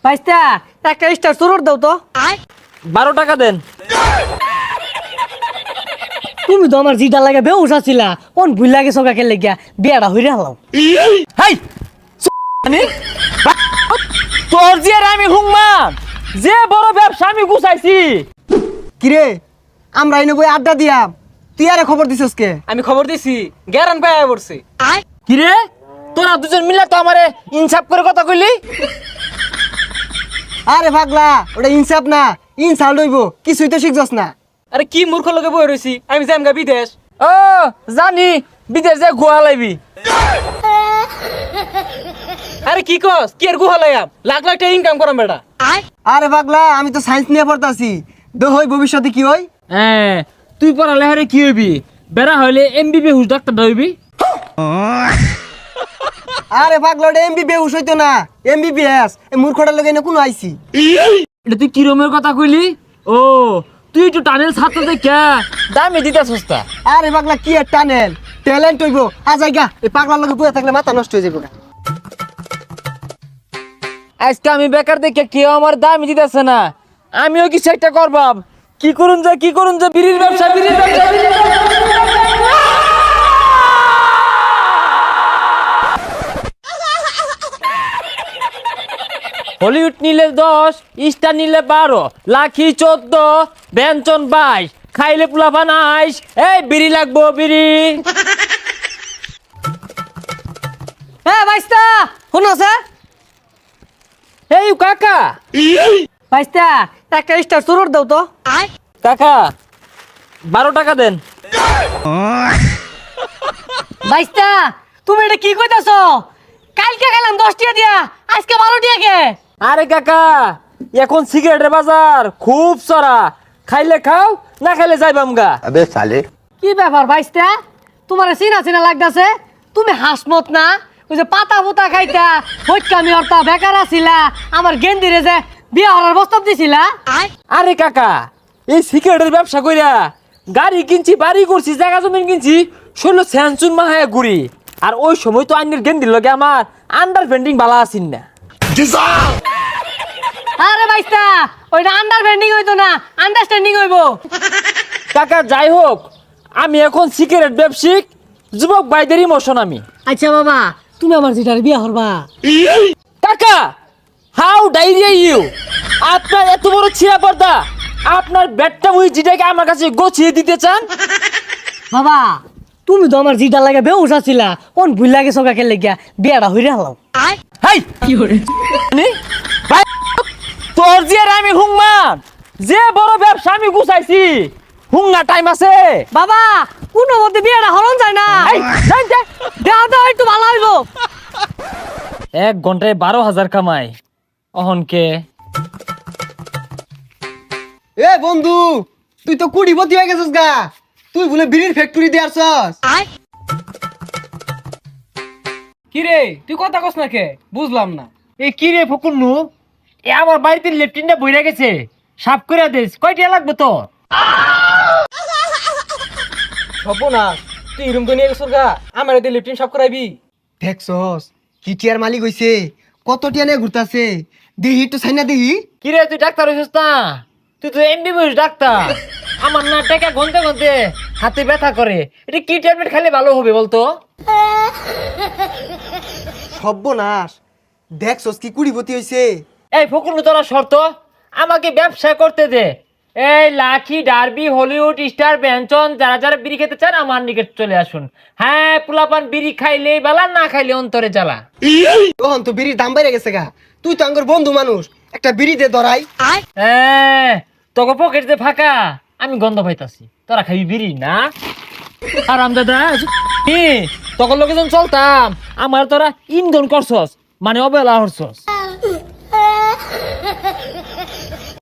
ভাইস্তা একটা স্টার সুরট দাও তো। 12 টাকা দেন। তুমি তো আমার জিটা লাগে বেউস আছিলা, কোন ভুল লাগে সকাকে লেগিয়া বিয়াটা হইরে হালাও। হাই তোর যে আর আমি হুংমান যে বড় ব্যবসা আমি গুছাইছি। কিরে আমরা এনে বই আড্ডা দিয়াম, তুই আরে খবর দিছস কে? আমি খবর দিছি গ্যারান পাইয়া পড়ছি। কিরে তোরা দুজন মিলে তো আমারে ইনসাফ করে কথা কইলি। আরে পাগলা, ওটা ইনসাফ না, ইনসাল্ট হইব, কিছুই তো শিখছস না। আরে কি মূর্খ লোকে বই রইছি, আমি যাম গা বিদেশ। ও জানি বিদেশ যে গোয়া লাইবি। আরে কি কস, কি আর গুহা লাইয়াম, লাখ লাখ টাকা ইনকাম করাম বেটা। আরে পাগলা, আমি তো সায়েন্স নিয়ে পড়তাছি, হই ভবিষ্যতে কি হই? হ্যাঁ তুই পড়ালেখারে কি হইবি? বেড়া হইলে এমবিবি হুস ডাক্তার হইবি। আরে পাগলা, ওটা এমবিবিএস হইতো না, এমবিবিএস। এই মূর্খটার লগে এনে কোনো আইছি। এটা তুই কিরমের কথা কইলি? ও তুই একটু টানেল ছাত্র দেখা দামে দিতে সস্তা। আরে পাগলা, কি আর টানেল, ট্যালেন্ট হইব। আজাইগা এই পাগলার লগে বইয়া থাকলে মাথা নষ্ট হয়ে যাবে না। আজকে আমি বেকার দেখে কেউ আমার দামই দিতেছে না, আমিও কিছু একটা করবাম। কি করুন যে বিড়ির ব্যবসা। হলিউড নিলে 10, স্টার নিলে 12, লাখি 14, ব্যঞ্জন 22, খাইলে পোলাপান 22। এই বিড়ি লাগবো বিড়ি। হ্যাঁ ভাইস্তা শুনছে? এই কাকা ভাইস্তা একটা স্টার সুরট দাও তো। কাকা 12 টাকা দেন। ভাইস্তা তুমি এটা কি কইতাছ? কালকে খেলাম 10 টাকা দিয়া, আজকে 12 টাকা কে? আরে কাকা এখন সিগারেটের বাজার খুব চড়া, খাইলে খাও না খাইলে যাইবাম গা। अबे साले কি ব্যাপার ভাইস্তা, তোমার চিনা চিনা লাগতাছে? তুমি হাসমত না, ওই যে পাতা পুতা খাইতা হইকামি অর্থ বেকার আছিলা, আমার গেন্দিরে যে বিয়া হওয়ার প্রস্তাব দিছিলা। আরে কাকা এই সিগারেটের ব্যবসা কইরা গাড়ি কিনছি, বাড়ি করছি, জায়গা জমিন কিনছি, ষোলো স্যানচুন মাহায় ঘুরি। আর ওই সময় তো আইনের গেন্দির লগে আমার আন্ডারস্ট্যান্ডিং বালা আছিন না। আরে ভাইস্তা ওইটা আন্ডারস্ট্যান্ডিং হইতো না, আন্ডারস্ট্যান্ডিং হইবো। কাকা যাই হোক, আমি এখন সিগারেট ব্যবসায়িক যুবক ভাইদের ইমোশন আমি। আচ্ছা বাবা, তুমি আমার যেটার বিয়া হরবা। কাকা হাউ ডাইরিয়া ইউ, আপনার এত বড় ছিঁড়া পর্দা, আপনার ব্যাটটা ওই জিটাকে আমার কাছে গোছিয়ে দিতে চান? বাবা তুমি তো আমার জিটা লাগে বেউস আছিলা, কোন ভুল লাগে সকাকে লেগিয়া বিয়াটা হইরে হালাও। হাই কি হরে ভাই, তোর যে আর আমি হুংমান যে বড় ব্যবসা আমি গুছাইছি, হুঙ্গা টাইম আছে? বাবা কোনো মধ্যে বিয়াটা হরণ যায় না, এই, যাই, যাই। দেওয়া দেওয়া একটু ভালো হইবো। 1 ঘন্টায় 12,000 কামাই অহনকে। এ বন্ধু, তুই তো কুড়িপতি হয়ে গেছিস গা, তুই বলে বিড়ির ফ্যাক্টরি দিয়ে আসছস। কি রে তুই কথা কস না কে, বুঝলাম না। এই কি রে ফকুন্নু, এ আমার বাড়িতে লেফটিনটা বইরা গেছে, সাফ করে দিস। কয়টা লাগবে তো? হবো না, তুই রুম তো নিয়ে গেছিস গা, আমার এতে লিফটিন সব করাইবি। দেখছস কি টিয়ার মালিক হইছে, কত টিয়া নিয়ে ঘুরতাছে, দেহি তো সাইনা দেহি। কি রে তুই ডাক্তার হইছিস না? তুই তো এমবিবিএস ডাক্তার। আমার না টাকা গনতে গনতে হাতে ব্যথা করে, এটা কি ট্যাবলেট খেলে ভালো হবে বলতো? সর্বনাশ, দেখছস কি কুড়িপতি হইছে। এই ফকুন্নু তোরা শর্ত আমাকে ব্যবসা করতে দে। এই লাখি, ডার্বি, হলিউড, স্টার, ব্যঞ্জন যারা যারা বিড়ি খেতে চান আমার নিকট চলে আসুন। হ্যাঁ পোলাপান বিড়ি খাইলে বালা, না খাইলে অন্তরে জ্বালা। তখন তো বিড়ির দাম বাইরে গেছে গা, তুই তো আঙ্গর বন্ধু মানুষ, একটা বিড়ি দে ধরাই। হ্যাঁ তোকে পকেট যে ফাঁকা, আমি গন্ধ পাইতাছি। তোরা খাবি বিড়ি না? আরাম দাদা তখন লোকে যখন চলতাম আমার তোরা ইন্ধন করছস, মানে অবহেলা হরছস।